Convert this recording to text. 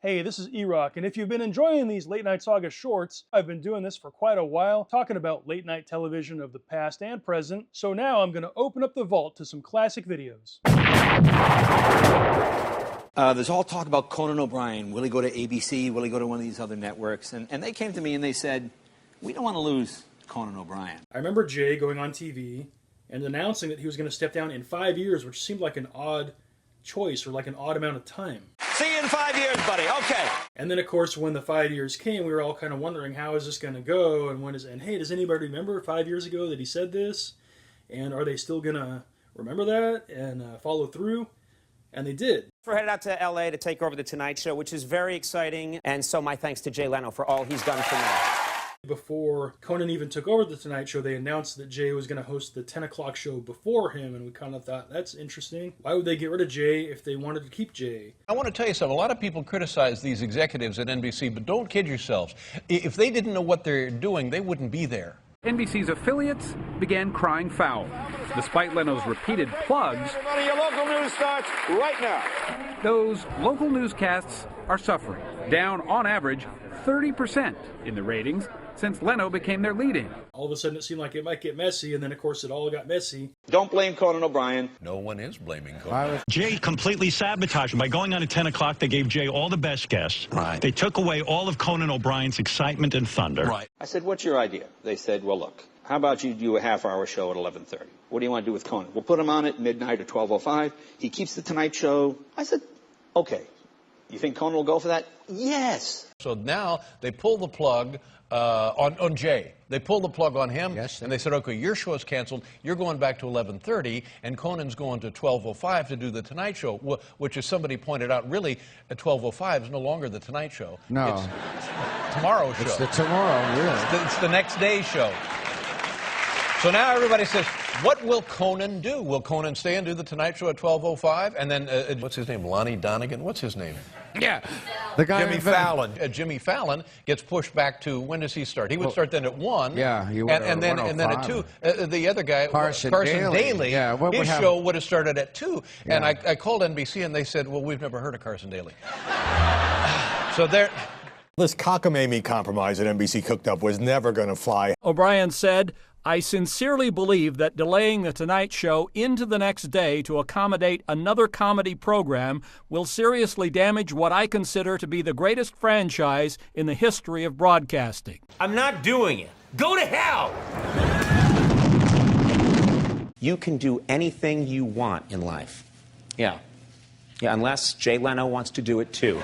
Hey, this is E-Rock, and if you've been enjoying these Late Night Saga shorts, I've been doing this for quite a while, talking about late night television of the past and present, so now I'm going to open up the vault to some classic videos. There's all talk about Conan O'Brien. Will he go to ABC? Will he go to one of these other networks? And they came to me and they said, we don't want to lose Conan O'Brien. I remember Jay going on TV and announcing that he was going to step down in 5 years, which seemed like an odd choice or like an odd amount of time. See you in 5 years, buddy. Okay. And then, of course, when the 5 years came, we were all kind of wondering, how is this going to go? And hey, does anybody remember 5 years ago that he said this? And are they still going to remember that and follow through? And they did. We're headed out to L.A. to take over The Tonight Show, which is very exciting. And so my thanks to Jay Leno for all he's done for me. Before Conan even took over The Tonight Show, they announced that Jay was going to host the 10 o'clock show before him, and we kind of thought, that's interesting. Why would they get rid of Jay if they wanted to keep Jay? I want to tell you something. A lot of people criticize these executives at NBC, but don't kid yourselves. If they didn't know what they're doing, they wouldn't be there. NBC's affiliates began crying foul. Despite Leno's repeated plugs, Your local news starts right now. those local newscasts are suffering, down on average 30% in the ratings since Leno became their lead-in. All of a sudden it seemed like it might get messy, and then of course it all got messy. Don't blame Conan O'Brien. No one is blaming Conan. Jay completely sabotaged him. By going on at 10 o'clock, they gave Jay all the best guests. Right. They took away all of Conan O'Brien's excitement and thunder. Right. I said, what's your idea? They said, well, look, how about you do a half-hour show at 11:30? What do you want to do with Conan? We'll put him on at midnight or 12:05. He keeps the Tonight Show. I said, okay. You think Conan will go for that? Yes. So now they pull the plug on Jay. They pulled the plug on him, and they said, okay, your show's canceled. You're going back to 11:30, and Conan's going to 12:05 to do the Tonight Show, which, as somebody pointed out, really, at 12:05 is no longer the Tonight Show. No. It's tomorrow's show. It's the tomorrow, really. It's the next day's show. So now everybody says, what will Conan do? Will Conan stay and do the Tonight Show at 12:05? And then, what's his name, Lonnie Donegan? What's his name? Yeah. The guy Jimmy Fallon. Jimmy Fallon gets pushed back to, when does he start? He would start then at 1. Yeah, he would. And then at 2. The other guy, Carson Daly, yeah, his show would have started at 2. Yeah. And I called NBC and they said, well, we've never heard of Carson Daly. So there. This cockamamie compromise that NBC cooked up was never going to fly. O'Brien said, I sincerely believe that delaying The Tonight Show into the next day to accommodate another comedy program will seriously damage what I consider to be the greatest franchise in the history of broadcasting. I'm not doing it. Go to hell! You can do anything you want in life. Yeah. Yeah, unless Jay Leno wants to do it too.